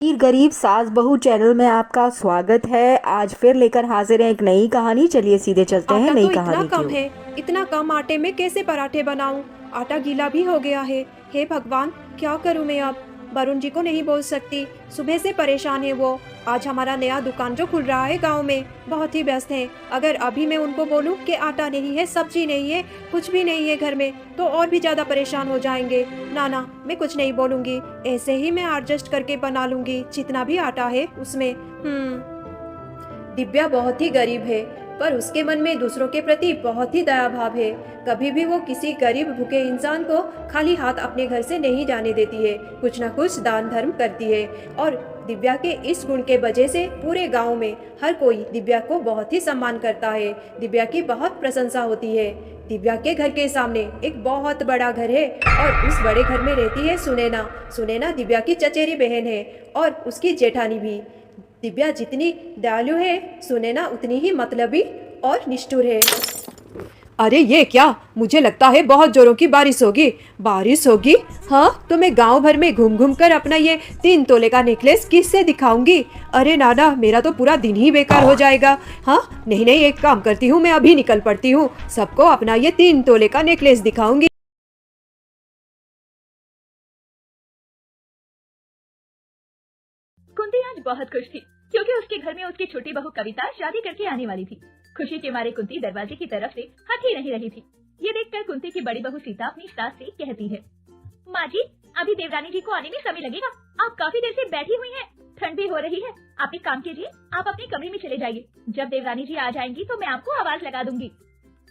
मीर गरीब सास बहू चैनल में आपका स्वागत है। आज फिर लेकर हाजिर हैं एक नई कहानी। चलिए सीधे चलते हैं आटा नई तो इतना कहानी की कम ओर। है, इतना कम आटे में कैसे पराठे बनाऊं? आटा गीला भी हो गया है। हे भगवान, क्या करूं मैं अब? वरुण जी को नहीं बोल सकती, सुबह से परेशान है वो। आज हमारा नया दुकान जो खुल रहा है गांव में, बहुत ही व्यस्त है। अगर अभी मैं उनको बोलूं कि आटा नहीं है, सब्जी नहीं है, कुछ भी नहीं है घर में, तो और भी ज्यादा परेशान हो जाएंगे। ना ना, मैं कुछ नहीं बोलूंगी, ऐसे ही मैं एडजस्ट करके बना लूंगी जितना भी आटा है उसमें। दिव्या बहुत ही गरीब है, पर उसके मन में दूसरों के प्रति बहुत ही दया भाव है। कभी भी वो किसी गरीब भूखे इंसान को खाली हाथ अपने घर से नहीं जाने देती है, कुछ ना कुछ दान धर्म करती है। और दिव्या के इस गुण के वजह से पूरे गांव में हर कोई दिव्या को बहुत ही सम्मान करता है। दिव्या की बहुत प्रशंसा होती है। दिव्या के घर के सामने एक बहुत बड़ा घर है और उस बड़े घर में रहती है सुनैना। सुनैना दिव्या की चचेरी बहन है और उसकी जेठानी भी। दिव्या जितनी दयालु है, सुनैना उतनी ही मतलबी और निष्ठुर है। अरे ये क्या, मुझे लगता है बहुत जोरों की बारिश होगी। बारिश होगी? हाँ, तो मैं गांव भर में घूम घूम कर अपना ये 3 तोले का नेकलेस किससे दिखाऊंगी? अरे नाना, मेरा तो पूरा दिन ही बेकार हो जाएगा। हाँ नहीं नहीं, एक काम करती हूँ, मैं अभी निकल पड़ती हूँ, सबको अपना ये 3 तोले का नेकलेस दिखाऊंगी। कुंती आज बहुत खुश थी क्योंकि उसके घर में उसकी छोटी बहू कविता शादी करके आने वाली थी। खुशी के मारे कुंती दरवाजे की तरफ से हट ही नहीं रही थी। ये देखकर कुंती की बड़ी बहू सीता अपनी सास से कहती है, माँ जी, अभी देवरानी जी को आने में समय लगेगा। आप काफी देर से बैठी हुई हैं, ठंड भी हो रही है। आप एक काम कीजिए, आप अपने कमरे में चले जाइए। जब देवरानी जी आ जाएंगी तो मैं आपको आवाज लगा दूंगी।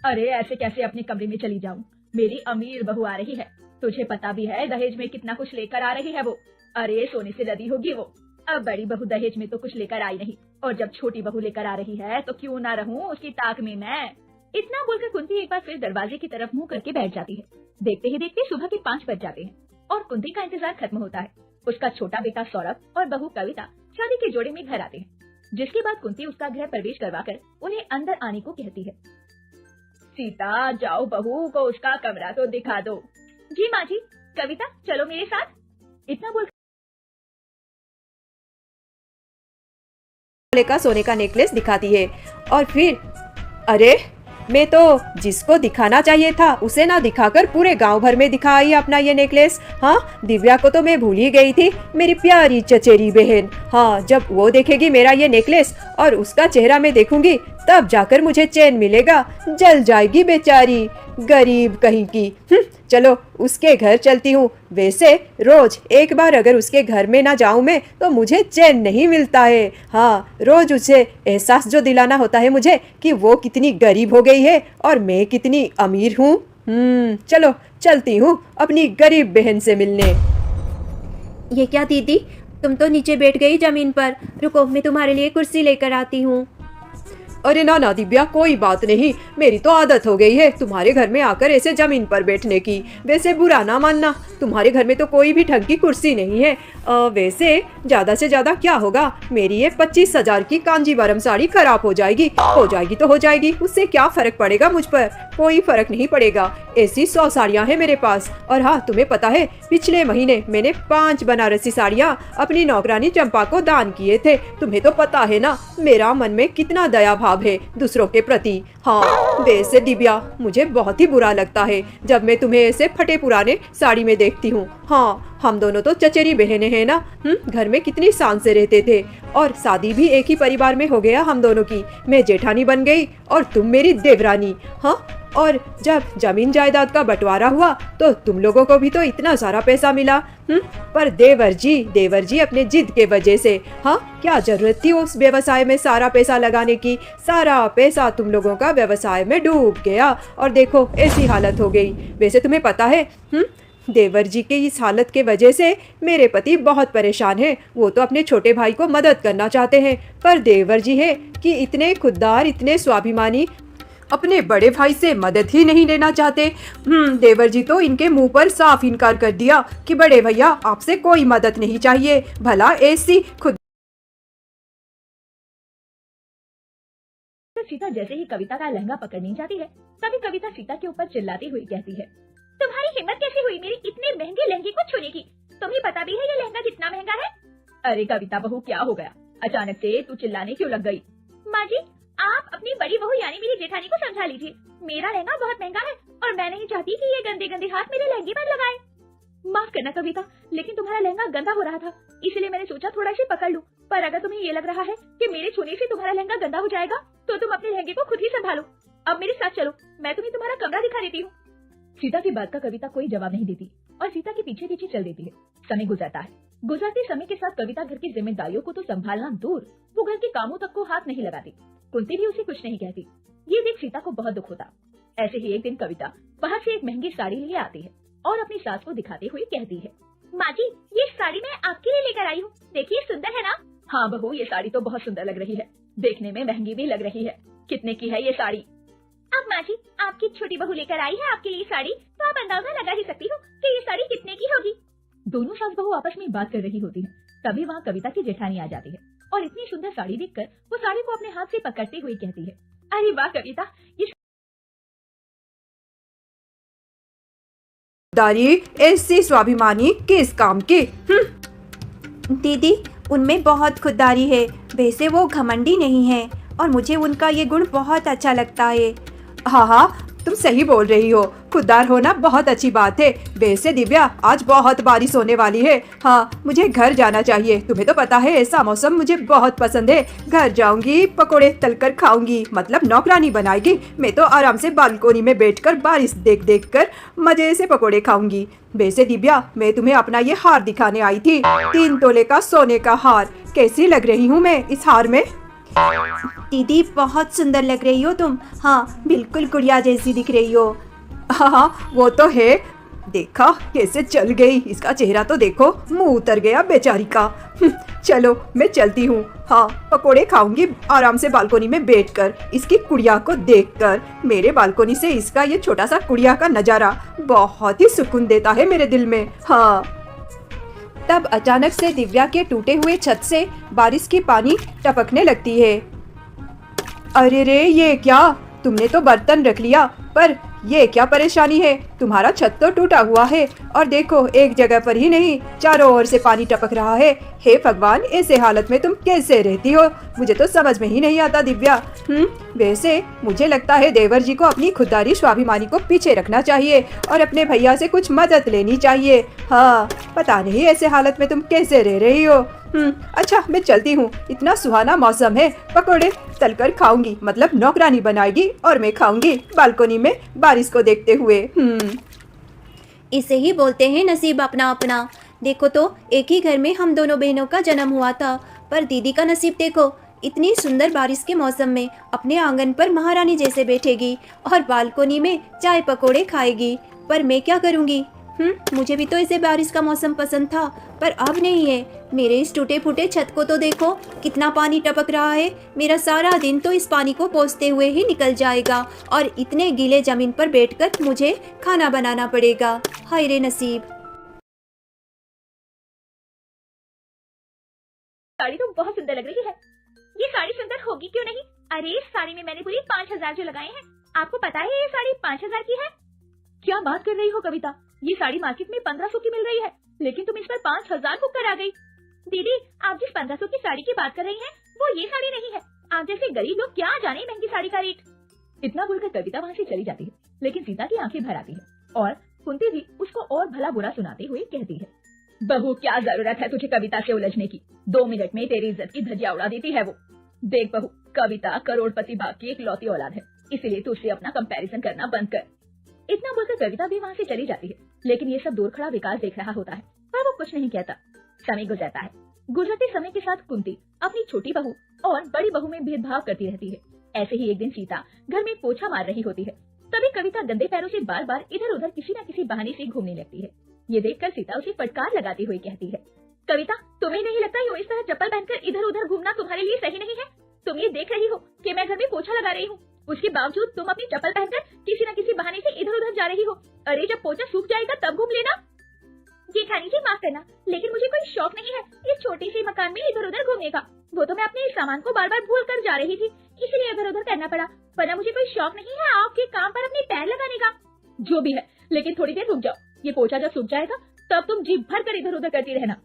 अरे ऐसे कैसे अपने कमरे में चली जाऊं? मेरी अमीर बहू आ रही है, तुझे पता भी है दहेज में कितना कुछ लेकर आ रही है वो। अरे सोने से लदी होगी वो। अब बड़ी बहू दहेज में तो कुछ लेकर आई नहीं, और जब छोटी बहू लेकर आ रही है तो क्यों ना रहूं उसकी ताक में मैं। इतना बोलकर कुंती एक बार फिर दरवाजे की तरफ मुंह करके बैठ जाती है। देखते ही देखते सुबह के 5 बज जाते हैं और कुंती का इंतजार खत्म होता है। उसका छोटा बेटा सौरभ और बहू कविता शादी के जोड़े में घर आते हैं, जिसके बाद कुंती उसका गृह प्रवेश करवाकर उन्हें अंदर आने को कहती है। सीता, जाओ बहू को उसका कमरा तो दिखा दो। जी माँ जी। कविता, चलो मेरे साथ। इतना बोल का सोने का नेकलेस दिखाती है और फिर, अरे मैं तो जिसको दिखाना चाहिए था उसे ना दिखाकर पूरे गांव भर में दिखाई अपना ये नेकलेस। हाँ, दिव्या को तो मैं भूल ही गई थी, मेरी प्यारी चचेरी बहन। हाँ, जब वो देखेगी मेरा ये नेकलेस और उसका चेहरा मैं देखूंगी, तब जाकर मुझे चैन मिलेगा। जल जाएगी बेचारी, गरीब कहीं की। चलो उसके घर चलती हूँ। वैसे रोज एक बार अगर उसके घर में ना जाऊं मैं तो मुझे चैन नहीं मिलता है। हाँ, रोज उसे एहसास जो दिलाना होता है मुझे कि वो कितनी गरीब हो गई है और मैं कितनी अमीर हूँ। चलो चलती हूँ अपनी गरीब बहन से मिलने। ये क्या दीदी, तुम तो नीचे बैठ गई जमीन पर। रुको, मैं तुम्हारे लिए कुर्सी लेकर आती हूँ। अरे ना ना दिव्या, कोई बात नहीं, मेरी तो आदत हो गई है तुम्हारे घर में आकर ऐसे जमीन पर बैठने की। वैसे बुरा ना मानना, तुम्हारे घर में तो कोई भी ढंग की कुर्सी नहीं है। वैसे ज्यादा से ज्यादा क्या होगा, मेरी ये 25,000 की कांजीवरम साड़ी खराब हो जाएगी तो हो जाएगी, उससे क्या फर्क पड़ेगा मुझ पर? कोई फर्क नहीं पड़ेगा। ऐसी 100 साड़ियाँ हैं मेरे पास। और हाँ, तुम्हें पता है पिछले महीने मैंने 5 बनारसी साड़ियाँ अपनी नौकरानी चंपा को दान किए थे। तुम्हें तो पता है ना मेरा मन में कितना दया भाव है दूसरों के प्रति। हाँ, वैसे दिव्या, मुझे बहुत ही बुरा लगता है जब मैं तुम्हें ऐसे फटे पुराने साड़ी में देखती हूँ। हाँ, हम दोनों तो चचेरी बहनें हैं ना। घर में कितनी शान से रहते थे और शादी भी एक ही परिवार में हो गया हम दोनों की। मैं जेठानी बन गई और तुम मेरी देवरानी। हाँ, और जब जमीन जायदाद का बंटवारा हुआ तो तुम लोगों को भी तो इतना सारा पैसा मिला। पर देवर जी अपने जिद के वजह से, हाँ, क्या जरूरत थी उस व्यवसाय में सारा पैसा लगाने की? सारा पैसा तुम लोगों का व्यवसाय में डूब गया और देखो ऐसी हालत हो गई। वैसे तुम्हें पता है, देवर जी के इस हालत के वजह से मेरे पति बहुत परेशान हैं। वो तो अपने छोटे भाई को मदद करना चाहते हैं, पर देवर जी है कि इतने खुददार, इतने स्वाभिमानी, अपने बड़े भाई से मदद ही नहीं लेना चाहते। देवर जी तो इनके मुंह पर साफ इनकार कर दिया कि बड़े भैया आपसे कोई मदद नहीं चाहिए। भला ऐसी खुद। सीता जैसे ही कविता का लहंगा पकड़ने जाती है, तभी कविता सीता के ऊपर चिल्लाती हुई कहती है, तुम्हारी हिम्मत कैसे हुई मेरी इतने महंगे लहंगे को छूने की? तुम्हें पता भी है ये लहंगा कितना महंगा है? अरे कविता बहू, क्या हो गया? अचानक से तू चिल्लाने क्यों लग गई? माँ जी, आप अपनी बड़ी बहू यानी मेरी जेठानी को समझा लीजिए। मेरा लहंगा बहुत महंगा है और मैं नहीं चाहती कि ये गंदे गंदे हाथ मेरे लहंगे पर लगाए। माफ करना कविता, लेकिन तुम्हारा लहंगा गंदा हो रहा था, इसलिए मैंने सोचा थोड़ा सी पकड़ लूं। पर अगर तुम्हें ये लग रहा है कि मेरे छूने से तुम्हारा लहंगा गंदा हो जाएगा, तो तुम अपने लहंगे को खुद ही संभालो। अब मेरे साथ चलो, मैं तुम्हें तुम्हारा कमरा दिखा देती हूँ। सीता की बात का कविता कोई जवाब नहीं देती और सीता के पीछे पीछे चल देती है। समय गुजरता है। गुजरते समय के साथ कविता घर की जिम्मेदारियों को तो संभालना दूर, वो घर के कामों तक को हाथ नहीं लगाती। कुंती भी उसे कुछ नहीं कहती। ये देख सीता को बहुत दुख होता। ऐसे ही एक दिन कविता बाहर से एक महंगी साड़ी लिए आती है और अपनी सास को दिखाते हुए कहती है, माँ जी, ये साड़ी मैं आपके लिए लेकर आई हूँ, देखिए सुंदर है ना? हाँ बहू, ये साड़ी तो बहुत सुंदर लग रही है, देखने में महंगी भी लग रही है। कितने की है ये साड़ी? अब माँ जी, आपकी छोटी बहू लेकर आई है आपके लिए साड़ी, तो आप अंदाजा लगा ही सकती हो कि ये साड़ी कितने की होगी। दोनों सास बहू आपस में बात कर रही होती है। तभी वहाँ कविता की जेठानी आ जाती है और इतनी सुंदर साड़ी देखकर वो साड़ी को अपने हाथ से पकड़ते हुए कहती है, अरे वाह कविता, ये दारी ऐसी स्वाभिमानी किस काम की? दीदी, उनमें बहुत खुददारी है। वैसे वो घमंडी नहीं है और मुझे उनका ये गुण बहुत अच्छा लगता है। हाँ हाँ, तुम सही बोल रही हो, खुददार होना बहुत अच्छी बात है। वैसे दिव्या, आज बहुत बारिश होने वाली है। हाँ, मुझे घर जाना चाहिए। तुम्हें तो पता है ऐसा मौसम मुझे बहुत पसंद है। घर जाऊंगी, पकोड़े तलकर खाऊंगी, मतलब नौकरानी बनाएगी। मैं तो आराम से बालकोनी में बैठकर बारिश देख देख कर मजे से पकोड़े खाऊंगी। वैसे दिव्या, मैं तुम्हें अपना ये हार दिखाने आई थी, 3 तोले का सोने का हार। कैसी लग रही हूँ मैं इस हार में? दीदी, बहुत सुंदर लग रही हो तुम। हाँ, बिल्कुल गुड़िया जैसी दिख रही हो। हाँ, वो तो है। देखा कैसे चल गई, इसका चेहरा तो देखो, मुंह उतर गया बेचारी का। चलो मैं चलती हूँ। हाँ, पकोड़े खाऊंगी आराम से बालकोनी में बैठकर, इसकी कुड़िया को देखकर। मेरे बालकोनी से इसका ये छोटा सा कुड़िया का नजारा बहुत ही सुकून देता है मेरे दिल में। हाँ। तब अचानक से दिव्या के टूटे हुए छत से बारिश की पानी टपकने लगती है। अरे रे, ये क्या? तुमने तो बर्तन रख लिया, पर ये क्या परेशानी है? तुम्हारा छत तो टूटा हुआ है और देखो, एक जगह पर ही नहीं, चारों ओर से पानी टपक रहा है। हे भगवान, ऐसे हालत में तुम कैसे रहती हो? मुझे तो समझ में ही नहीं आता दिव्या। वैसे मुझे लगता है देवर जी को अपनी खुददारी स्वाभिमानी को पीछे रखना चाहिए और अपने भैया से कुछ मदद लेनी चाहिए। हाँ, पता नहीं ऐसे हालत में तुम कैसे रह रही हो। अच्छा, मैं चलती हूँ। इतना सुहाना मौसम है, पकोड़े तलकर खाऊंगी, मतलब नौकरानी बनाएगी और मैं खाऊंगी बालकोनी में बारिश को देखते हुए। इसे ही बोलते हैं नसीब अपना अपना। देखो तो, एक ही घर में हम दोनों बहनों का जन्म हुआ था, पर दीदी का नसीब देखो, इतनी सुंदर बारिश के मौसम में अपने आंगन पर महारानी जैसे बैठेगी और बालकोनी में चाय पकोड़े खाएगी। पर मैं क्या करूँगी? मुझे भी तो इसे बारिश का मौसम पसंद था, पर अब नहीं है। मेरे इस टूटे फूटे छत को तो देखो, कितना पानी टपक रहा है। मेरा सारा दिन तो इस पानी को पोंछते हुए ही निकल जाएगा और इतने गीले जमीन पर बैठकर मुझे खाना बनाना पड़ेगा। हाय रे नसीब। साड़ी तो बहुत सुंदर लग रही है। ये साड़ी सुंदर होगी क्यों नहीं? अरे इस साड़ी में मैंने पूरी 5,000 जो लगाए हैं। आपको पता है ये साड़ी 5,000 की है? क्या बात कर रही हो कविता? ये साड़ी मार्केट में 1,500 की मिल रही है, लेकिन तुम इस पर 5,000 बुक करा गई। दीदी, आप जिस 1,500 की साड़ी की बात कर रही हैं, वो ये साड़ी नहीं है। आप जैसे गरीब लोग क्या जाने महंगी साड़ी का रेट। इतना बोलकर कविता वहाँ से चली जाती है, लेकिन सीता की आंखें भर आती है और कुंती भी उसको और भला बुरा सुनाते हुए कहती है, बहू, क्या जरूरत है तुझे कविता से उलझने की? 2 मिनट में तेरी इज्जत की धज्जियां उड़ा देती है वो। देख बहू, कविता करोड़पति बाप की इकलौती औलाद है, इसीलिए तू उससे अपना कंपैरिजन करना बंद कर। इतना बोलकर कविता भी वहाँ से चली जाती है, लेकिन ये सब दूर खड़ा विकास देख रहा होता है, पर वो कुछ नहीं कहता। समय गुजरता है। गुजरते समय के साथ कुंती अपनी छोटी बहू और बड़ी बहू में भेदभाव करती रहती है। ऐसे ही एक दिन सीता घर में पोछा मार रही होती है, तभी कविता गंदे पैरों से बार बार इधर उधर किसी न किसी बहाने से घूमने लगती है। ये देखकर सीता उसे फटकार लगाती हुई कहती है, कविता, तुम्हें नहीं लगता यूं इस तरह चप्पल पहनकर इधर उधर घूमना तुम्हारे लिए सही नहीं है? तुम ये देख रही हो कि मैं घर में पोछा लगा रही हूँ, उसके बावजूद तुम अपनी चप्पल पहनकर किसी न किसी बहाने से इधर उधर जा रही हो। अरे जब पोछा सूख जाएगा तब घूम लेना। जेठानी जी माफ करना, लेकिन मुझे कोई शौक नहीं है इस छोटे से मकान में इधर उधर घूमने का। वो तो मैं अपने सामान को बार बार भूल कर जा रही थी, इसीलिए इधर उधर करना पड़ा, वरना मुझे कोई शौक नहीं है आपके काम पर अपने पैर लगाने का। जो भी है, लेकिन थोड़ी देर रुक जाओ, ये पोछा जब सूख जाएगा तब तुम जी भर कर इधर उधर करती रहना।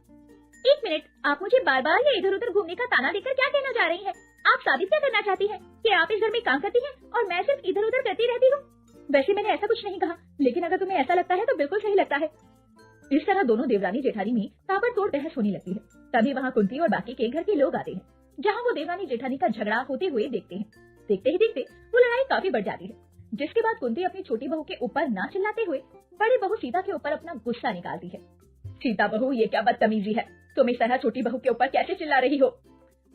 एक मिनट, आप मुझे बार बार ये इधर उधर घूमने का ताना देकर क्या कहना चाह रही हैं? आप साबित क्या करना चाहती हैं कि आप इस घर में काम करती हैं और मैं सिर्फ इधर उधर करती रहती हूँ? वैसे मैंने ऐसा कुछ नहीं कहा, लेकिन अगर तुम्हें ऐसा लगता है तो बिल्कुल सही लगता है। इस तरह दोनों देवरानी जेठानी में ताबड़तोड़ बहस होने लगती है। तभी वहाँ कुंती और बाकी के घर के लोग आते हैं, जहाँ वो देवरानी जेठानी का झगड़ा होते हुए देखते हैं। देखते ही देखते वो लड़ाई काफी बढ़ जाती है, जिसके बाद कुंती अपनी छोटी बहू के ऊपर ना चिल्लाते हुए बड़ी बहू सीता के ऊपर अपना गुस्सा निकालती है। सीता बहू, ये क्या बदतमीजी है, तुम इस तरह छोटी बहू के ऊपर कैसे चिल्ला रही हो?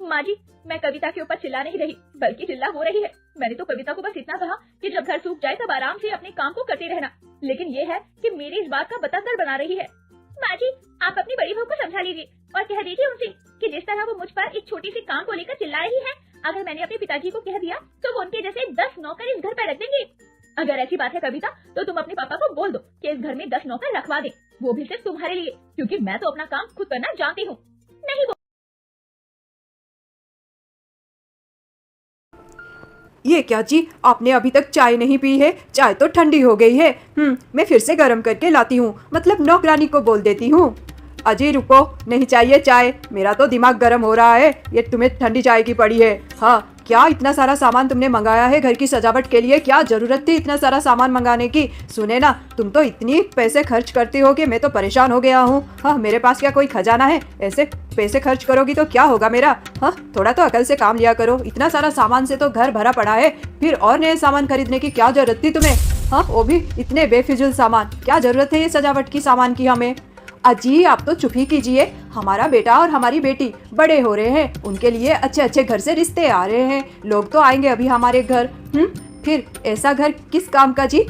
माँ जी, मैं कविता के ऊपर चिल्ला नहीं रही, बल्कि चिल्ला हो रही है। मैंने तो कविता को बस इतना कहा कि जब घर सूख जाए तब आराम से अपने काम को करते रहना, लेकिन ये है कि मेरी इस बात का बतंगड़ बना रही है। माँ जी, आप अपनी बड़ी बहू को समझा लीजिए और कह दीजिए उनसे कि जिस तरह वो मुझ पर एक छोटी सी काम को लेकर चिल्ला रही है, अगर मैंने अपने पिताजी को कह दिया तो वो उनके जैसे 10 नौकर इस घर पर रख देंगे। अगर ऐसी बात है कविता, तो तुम अपने पापा को बोल दो कि इस घर में 10 नौकर रखवा दे, वो भी सिर्फ तुम्हारे लिए, क्योंकि मैं तो अपना काम खुद करना जानती हूँ। नहीं ये क्या जी, आपने अभी तक चाय नहीं पी है? चाय तो ठंडी हो गई है। मैं फिर से गर्म करके लाती हूँ, मतलब नौकरानी को बोल देती हूँ। अजी रुको, नहीं चाहिए चाय, मेरा तो दिमाग गर्म हो रहा है। ये तुम्हें ठंडी चाय की पड़ी है? हाँ, क्या इतना सारा सामान तुमने मंगाया है घर की सजावट के लिए? क्या जरूरत थी इतना सारा सामान मंगाने की? सुने ना, तुम तो इतनी पैसे खर्च करती हो कि मैं तो परेशान हो गया हूँ। हाँ, मेरे पास क्या कोई खजाना है? ऐसे पैसे खर्च करोगी तो क्या होगा मेरा? हाँ, थोड़ा तो अकल से काम लिया करो। इतना सारा सामान से तो घर भरा पड़ा है, फिर और नए सामान खरीदने की क्या जरूरत थी तुम्हें? हाँ, वो भी इतने बेफिजुल सामान। क्या जरूरत है ये सजावट की सामान की हमें? अजी आप तो चुप ही कीजिए, हमारा बेटा और हमारी बेटी बड़े हो रहे हैं, उनके लिए अच्छे अच्छे घर से रिश्ते आ रहे हैं, लोग तो आएंगे अभी हमारे घर। फिर ऐसा घर किस काम का जी?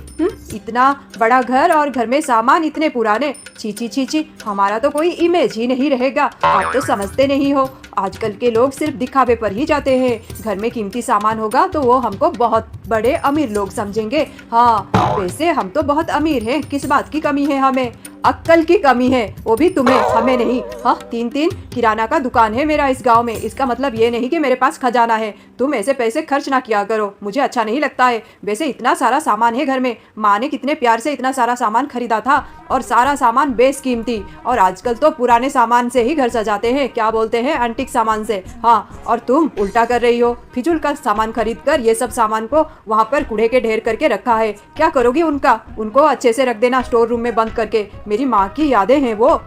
इतना बड़ा घर और घर में सामान इतने पुराने, छी छी छी छी, हमारा तो कोई इमेज ही नहीं रहेगा। आप तो समझते नहीं हो, आजकल के लोग सिर्फ दिखावे पर ही जाते हैं। घर में कीमती सामान होगा तो वो हमको बहुत बड़े अमीर लोग समझेंगे। हाँ, वैसे हम तो बहुत अमीर हैं, किस बात की कमी है हमें? अक्ल की कमी है, वो भी तुम्हें, हमें नहीं। हाँ, 3 किराना का दुकान है मेरा इस गांव में, इसका मतलब ये नहीं कि मेरे पास खजाना है। तुम ऐसे पैसे खर्च ना किया करो, मुझे अच्छा नहीं लगता है। वैसे इतना सारा सामान है घर में, माँ ने कितने प्यार से इतना सारा सामान खरीदा था, और सारा सामान बेशकीमती। और आजकल तो पुराने सामान से ही घर सजाते हैं, क्या बोलते हैं, एंटीक सामान से। हाँ, और तुम उल्टा कर रही हो, फिजूल का सामान खरीद कर ये सब सामान को वहाँ पर कूड़े के ढेर करके रखा है। क्या करोगी उनका? उनको अच्छे से रख देना स्टोर रूम में बंद करके। मेरी माँ की यादें हैं वो।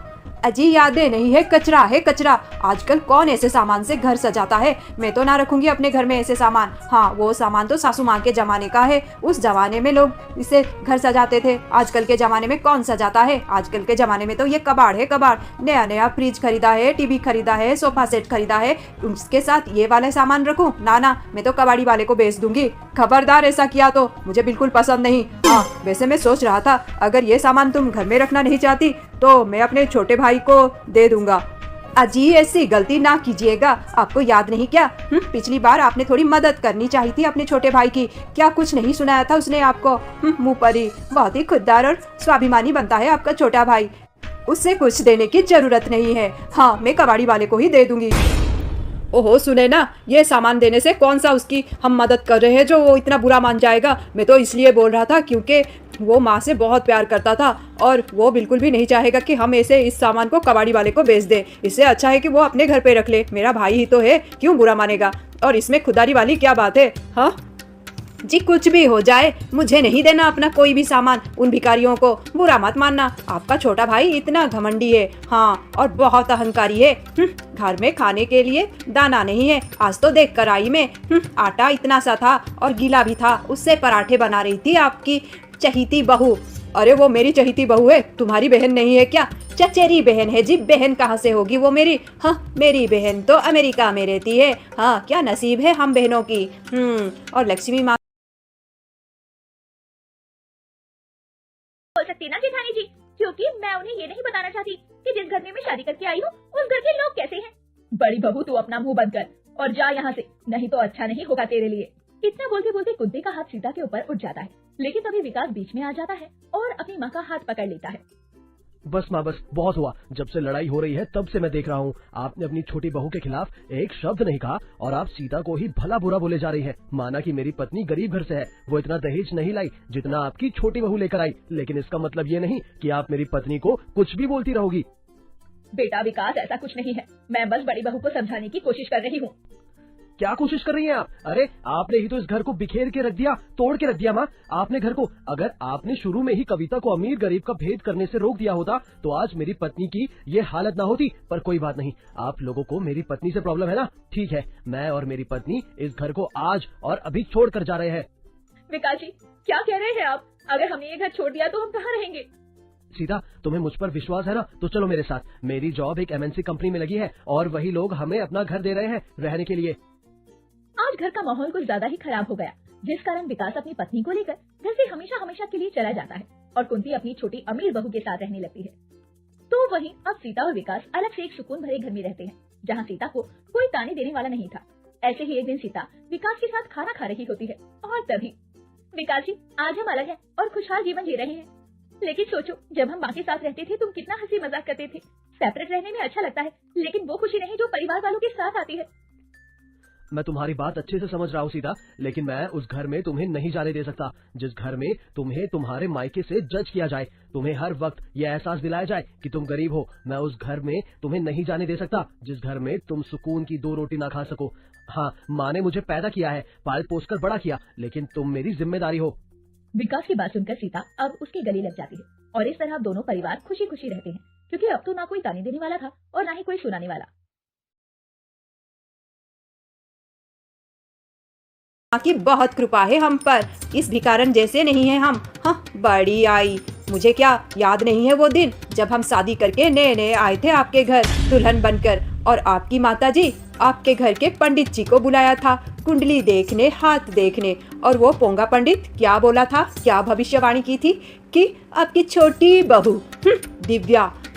अजी यादें नहीं है, कचरा है कचरा। आजकल कौन ऐसे सामान से घर सजाता है? मैं तो ना रखूंगी अपने घर में ऐसे सामान। हाँ, वो सामान तो सासू माँ के जमाने का है, उस जमाने में लोग इसे घर सजाते थे। आजकल के जमाने में कौन सजाता है? आजकल के जमाने में तो ये कबाड़ है कबाड़। नया नया फ्रिज खरीदा है, टीवी खरीदा है, सोफा सेट खरीदा है, उसके साथ ये वाले सामान रखूं? ना, मैं तो कबाड़ी वाले को बेच दूंगी। खबरदार ऐसा किया तो मुझे बिल्कुल पसंद नहीं। हाँ, वैसे मैं सोच रहा था, अगर ये सामान तुम घर में रखना नहीं चाहती तो मैं अपने छोटे भाई को दे दूंगा। अजी ऐसी गलती ना कीजिएगा, आपको याद नहीं क्या? पिछली बार आपने थोड़ी मदद करनी चाहिए थी अपने छोटे भाई की। क्या कुछ नहीं सुनाया था उसने आपको? मुंह पर ही। बहुत ही खुददार और स्वाभिमानी बनता है आपका छोटा भाई, उससे कुछ देने की जरूरत नहीं है। हाँ, मैं कबाड़ी वाले को ही दे दूंगी। ओहो, सुने ना, ये सामान देने से कौन सा उसकी हम मदद कर रहे हैं जो वो इतना बुरा मान जाएगा? मैं तो इसलिए बोल रहा था क्योंकि वो माँ से बहुत प्यार करता था, और वो बिल्कुल भी नहीं चाहेगा कि हम ऐसे इस सामान को कबाड़ी वाले को बेच दें। इससे अच्छा है कि वो अपने घर पे रख ले, मेरा भाई ही तो है, क्यों बुरा मानेगा? और इसमें खुदारी वाली क्या बात है? हाँ जी, कुछ भी हो जाए, मुझे नहीं देना अपना कोई भी सामान उन भिखारियों को। बुरा मत मानना, आपका छोटा भाई इतना घमंडी है। हाँ, और बहुत अहंकारी है। घर में खाने के लिए दाना नहीं है। आज तो देख कर आई मैं, आटा इतना सा था और गीला भी था, उससे पराठे बना रही थी आपकी चहीती बहू। अरे वो मेरी चहीती बहू है, तुम्हारी बहन नहीं है क्या? चचेरी बहन है जी, बहन कहाँ से होगी वो मेरी? हाँ, मेरी बहन तो अमेरिका में रहती है। हाँ, क्या नसीब है हम बहनों की। और लक्ष्मी माँ बोल सकती ना जेठानी जी, क्योंकि मैं उन्हें ये नहीं बताना चाहती कि जिस घर में मैं शादी करके आई हूँ उस घर के लोग कैसे हैं। बड़ी बहू, तू अपना मुंह बंद कर और जा यहाँ से, नहीं तो अच्छा नहीं होगा तेरे लिए। इतना बोलते बोलते कुंती का हाथ सीता के ऊपर उठ जाता है, लेकिन तभी विकास बीच में आ जाता है और अपनी माँ का हाथ पकड़ लेता है। बस माँ, बस बहुत हुआ। जब से लड़ाई हो रही है तब से मैं देख रहा हूँ, आपने अपनी छोटी बहू के खिलाफ एक शब्द नहीं कहा और आप सीता को ही भला बुरा बोले जा रही है। माना कि मेरी पत्नी गरीब घर से है, वो इतना दहेज नहीं लाई जितना आपकी छोटी बहू लेकर आई, लेकिन इसका मतलब ये नहीं कि आप मेरी पत्नी को कुछ भी बोलती रहोगी। बेटा विकास, ऐसा कुछ नहीं है। मैं बस बड़ी बहू को समझाने की कोशिश कर रही हूँ। क्या कोशिश कर रही हैं आप? अरे आपने ही तो इस घर को बिखेर के रख दिया, तोड़ के रख दिया माँ। आपने घर को, अगर आपने शुरू में ही कविता को अमीर गरीब का भेद करने से रोक दिया होता तो आज मेरी पत्नी की ये हालत ना होती। पर कोई बात नहीं, आप लोगों को मेरी पत्नी से प्रॉब्लम है ना? ठीक है, मैं और मेरी पत्नी इस घर को आज और अभी छोड़ कर जा रहे हैं। विकास जी, क्या कह रहे हैं आप? अगर हमने ये घर छोड़ दिया तो हम कहाँ रहेंगे? सीता, तुम्हें मुझ पर विश्वास है ना? तो चलो मेरे साथ। मेरी जॉब एक MNC कंपनी में लगी है और वही लोग हमें अपना घर दे रहे हैं रहने के लिए। आज घर का माहौल कुछ ज्यादा ही खराब हो गया, जिस कारण विकास अपनी पत्नी को लेकर घर से हमेशा हमेशा के लिए चला जाता है और कुंती अपनी छोटी अमीर बहू के साथ रहने लगती है। तो वहीं अब सीता और विकास अलग से एक सुकून भरे घर में रहते हैं, जहाँ सीता को कोई ताने देने वाला नहीं था। ऐसे ही एक दिन सीता विकास के साथ खाना खा रही होती है और तभी, विकास जी, आज हम अलग हैं और खुशहाल जीवन जी रहे हैं। लेकिन सोचो, जब हम माँ के साथ रहते थे तुम कितना हंसी मजाक करते थे। सेपरेट रहने में अच्छा लगता है, लेकिन वो खुशी नहीं जो परिवार वालों के साथ आती है। मैं तुम्हारी बात अच्छे से समझ रहा हूँ सीता, लेकिन मैं उस घर में तुम्हें नहीं जाने दे सकता जिस घर में तुम्हें तुम्हारे मायके से जज किया जाए, तुम्हें हर वक्त ये एहसास दिलाया जाए कि तुम गरीब हो। मैं उस घर में तुम्हें नहीं जाने दे सकता जिस घर में तुम सुकून की 2 रोटी ना खा सको। हाँ, माँ ने मुझे पैदा किया है, पाल पोस कर बड़ा किया, लेकिन तुम मेरी जिम्मेदारी हो। विकास की बात सुनकर सीता अब उसके गले लग जाती है और इस तरह दोनों परिवार खुशी खुशी रहते हैं, क्योंकि अब तो ना कोई ताने देने वाला था और ना ही कोई सुनाने वाला। माँ की बहुत कृपा है हम पर, इस भिखारन जैसे नहीं है हम। हाँ, बड़ी आई। मुझे क्या याद नहीं है वो दिन जब हम शादी करके नए नए आए थे आपके घर दुल्हन बनकर, और आपकी माताजी आपके घर के पंडित जी को बुलाया था कुंडली देखने, हाथ देखने, और वो पोंगा पंडित क्या बोला था, क्या भविष्यवाणी की थी कि आपकी छोटी बहू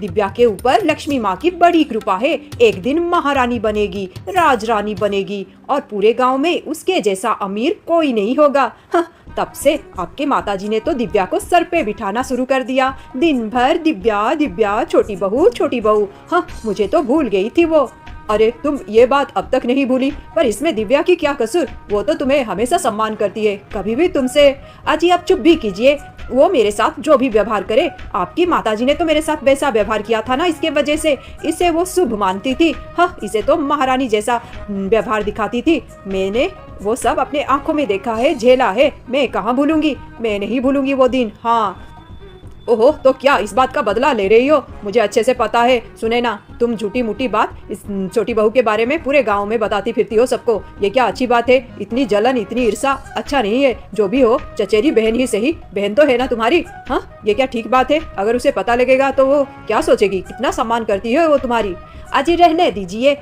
दिव्या के ऊपर लक्ष्मी माँ की बड़ी कृपा है, एक दिन महारानी बनेगी, राजरानी बनेगी और पूरे गांव में उसके जैसा अमीर कोई नहीं होगा। हाँ, तब से आपके माताजी ने तो दिव्या को सर पे बिठाना शुरू कर दिया। दिन भर दिव्या दिव्या, छोटी बहू छोटी बहू। हाँ, मुझे तो भूल गई थी वो। अरे तुम ये बात अब तक नहीं भूली, पर इसमें दिव्या की क्या कसूर? वो तो तुम्हें हमेशा सम्मान करती है, कभी भी तुमसे। अजी आप चुप भी कीजिए, वो मेरे साथ जो भी व्यवहार करे, आपकी माताजी ने तो मेरे साथ वैसा व्यवहार किया था ना, इसके वजह से इसे वो शुभ मानती थी। हाँ, इसे तो महारानी जैसा व्यवहार दिखाती थी। मैंने वो सब अपने आंखों में देखा है, झेला है, मैं कहाँ भूलूंगी, मैं नहीं भूलूंगी वो दिन। हाँ, ओहो, तो क्या इस बात का बदला ले रही हो? मुझे अच्छे से पता है। सुने ना, तुम झूठी मूठी बात इस छोटी बहू के बारे में पूरे गांव में बताती फिरती हो सबको। ये क्या अच्छी बात है? इतनी जलन, इतनी ईर्षा अच्छा नहीं है। जो भी हो, चचेरी बहन ही सही, बहन तो है ना तुम्हारी। हाँ, ये क्या ठीक बात है? अगर उसे पता लगेगा तो वो क्या सोचेगी? कितना सम्मान करती है वो तुम्हारी। अजी रहने दीजिए,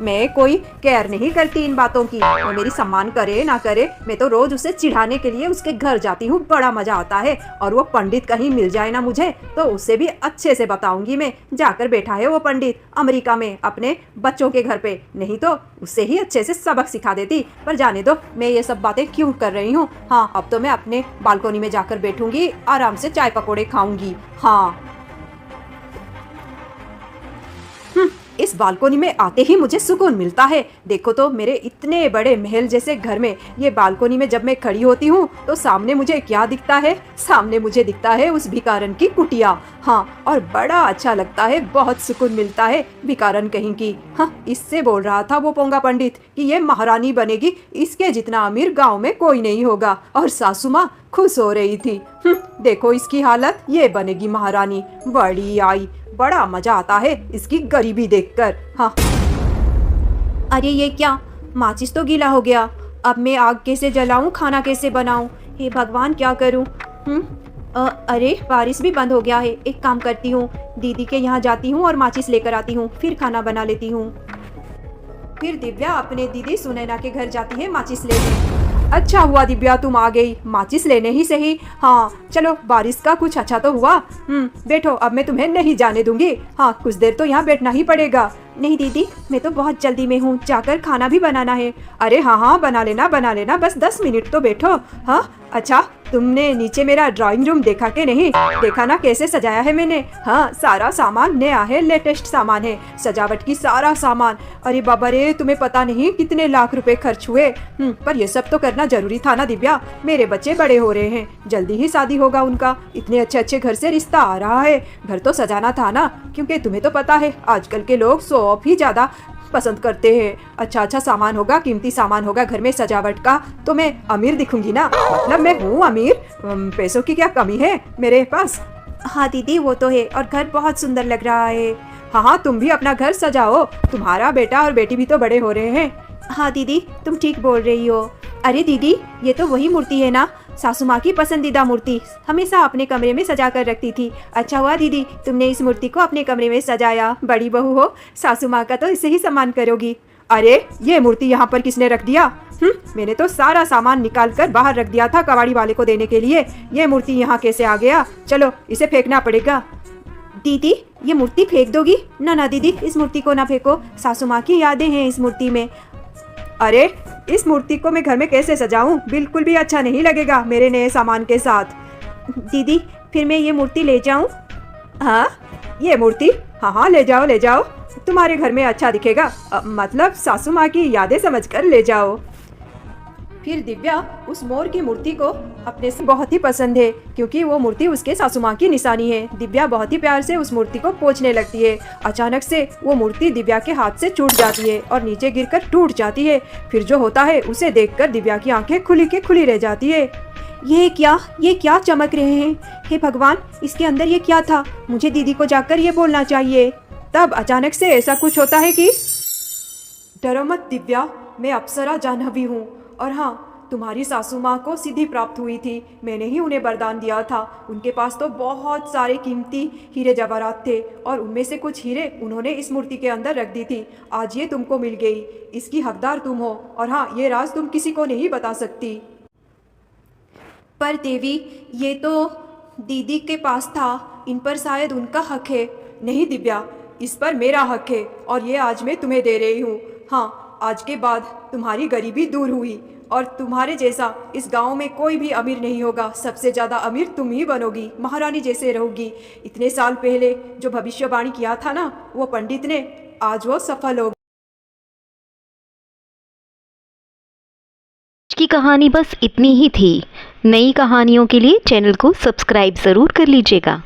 मैं कोई केयर नहीं करती इन बातों की। वो मेरी सम्मान करे ना करे, मैं तो रोज उसे चिढ़ाने के लिए उसके घर जाती हूँ, बड़ा मजा आता है। और वो पंडित कहीं मिल जाए ना मुझे, तो उससे भी अच्छे से बताऊंगी मैं। जाकर बैठा है वो पंडित अमेरिका में अपने बच्चों के घर पे, नहीं तो उससे ही अच्छे से सबक सिखा देती। पर जाने दो, मैं ये सब बातें क्यों कर रही हूँ। हाँ, अब तो मैं अपने बालकोनी में जाकर बैठूंगी, आराम से चाय पकौड़े खाऊंगी। हाँ, इस बालकोनी में आते ही मुझे सुकून मिलता है। देखो तो मेरे इतने बड़े महल जैसे घर में ये बालकोनी में जब मैं खड़ी होती हूँ तो सामने मुझे क्या दिखता है? सामने मुझे दिखता है उस भिखारन की कुटिया। हाँ, और बड़ा अच्छा लगता है, बहुत सुकून मिलता है। भिखारन कहीं की। हाँ, इससे बोल रहा था वो पोंगा पंडित कि ये महारानी बनेगी, इसके जितना अमीर गाँव में कोई नहीं होगा। और सासू माँ खुश हो रही थी। देखो इसकी हालत, ये बनेगी महारानी। बड़ी आई, बड़ा मजा आता है इसकी गरीबी देखकर। हाँ, अरे ये क्या, माचिस तो गीला हो गया। अब मैं आग कैसे जलाऊं, खाना कैसे बनाऊं? हे भगवान, क्या करूं? अरे बारिश भी बंद हो गया है। एक काम करती हूँ, दीदी के यहाँ जाती हूँ और माचिस लेकर आती हूँ, फिर खाना बना लेती हूँ। फिर दिव्या अपने दीदी सुनैना के घर जाती है माचिस लेने। अच्छा हुआ दिव्या तुम आ गई, माचिस लेने ही सही। हाँ चलो, बारिश का कुछ अच्छा तो हुआ। बैठो, अब मैं तुम्हें नहीं जाने दूंगी। हाँ, कुछ देर तो यहाँ बैठना ही पड़ेगा। नहीं दीदी, मैं तो बहुत जल्दी में हूँ, जाकर खाना भी बनाना है। अरे हाँ हाँ, बना लेना, बस 10 मिनट तो बैठो। हाँ अच्छा, तुमने नीचे मेरा ड्राइंग रूम देखा के नहीं? देखा ना कैसे सजाया है मैंने? हाँ, सारा सामान नया है, लेटेस्ट सामान है, सजावट की सारा सामान। अरे बाबा रे, तुम्हें पता नहीं कितने लाख रुपए खर्च हुए। पर ये सब तो करना जरूरी था ना दिव्या। मेरे बच्चे बड़े हो रहे हैं, जल्दी ही शादी होगा उनका, इतने अच्छे अच्छे घर से रिश्ता आ रहा है, घर तो सजाना था ना। क्योंकि तुम्हें तो पता है आजकल के लोग शो ऑफ ही ज्यादा पसंद करते हैं। अच्छा अच्छा सामान होगा, कीमती सामान होगा घर में सजावट का, तो मैं अमीर दिखूंगी ना। मतलब मैं हूँ अमीर, पैसों की क्या कमी है मेरे पास? हाँ दीदी, वो तो है, और घर बहुत सुंदर लग रहा है। हाँ हाँ, तुम भी अपना घर सजाओ, तुम्हारा बेटा और बेटी भी तो बड़े हो रहे हैं। हाँ दीदी, तुम ठीक बोल रही हो। अरे दीदी, ये तो वही मूर्ति है ना, सासू माँ की पसंदीदा मूर्ति, हमेशा अपने कमरे में सजा कर रखती थी। अच्छा हुआ दीदी तुमने इस मूर्ति को अपने कमरे में सजाया, बड़ी बहू हो, सासू माँ का तो इसे ही सम्मान करोगी। अरे ये मूर्ति यहाँ पर किसने रख दिया? मैंने तो सारा सामान निकाल कर बाहर रख दिया था कबाड़ी वाले को देने के लिए, ये मूर्ति यहाँ कैसे आ गया? चलो इसे फेंकना पड़ेगा। दीदी ये मूर्ति फेंक दोगी? ना ना दीदी, इस मूर्ति को ना फेंको, सासू माँ की यादें हैं इस मूर्ति में। अरे इस मूर्ति को मैं घर में कैसे सजाऊं? बिल्कुल भी अच्छा नहीं लगेगा मेरे नए सामान के साथ। दीदी फिर मैं ये मूर्ति ले जाऊं? हाँ ये मूर्ति, हाँ हाँ ले जाओ ले जाओ, तुम्हारे घर में अच्छा दिखेगा, मतलब सासू माँ की यादें समझकर ले जाओ। फिर दिव्या उस मोर की मूर्ति को अपने से बहुत ही पसंद है, क्योंकि वो मूर्ति उसके सासू माँ की निशानी है। दिव्या बहुत ही प्यार से उस मूर्ति को पोंछने लगती है। अचानक से वो मूर्ति दिव्या के हाथ से छूट जाती है और नीचे गिरकर टूट जाती है। फिर जो होता है उसे देखकर दिव्या की आंखें खुली के खुली रह जाती है। ये क्या चमक रहे हैं? हे भगवान, इसके अंदर ये क्या था? मुझे दीदी को जाकर ये बोलना चाहिए। तब अचानक से ऐसा कुछ होता है कि डरो मत दिव्या, मैं अप्सरा जाह्नवी हूँ, और हाँ तुम्हारी सासू माँ को सिद्धि प्राप्त हुई थी, मैंने ही उन्हें वरदान दिया था। उनके पास तो बहुत सारे कीमती हीरे जवाहरात थे, और उनमें से कुछ हीरे उन्होंने इस मूर्ति के अंदर रख दी थी। आज ये तुमको मिल गई, इसकी हकदार तुम हो, और हाँ ये राज तुम किसी को नहीं बता सकती। पर देवी, ये तो दीदी के पास था, इन पर शायद उनका हक है। नहीं दिव्या, इस पर मेरा हक है, और ये आज मैं तुम्हें दे रही हूँ। हाँ, आज के बाद तुम्हारी गरीबी दूर हुई, और तुम्हारे जैसा इस गांव में कोई भी अमीर नहीं होगा। सबसे ज़्यादा अमीर तुम ही बनोगी, महारानी जैसे रहोगी। इतने साल पहले जो भविष्यवाणी किया था ना वो पंडित ने, आज वो सफल हो। आज की कहानी बस इतनी ही थी। नई कहानियों के लिए चैनल को सब्सक्राइब ज़रूर कर लीजिएगा।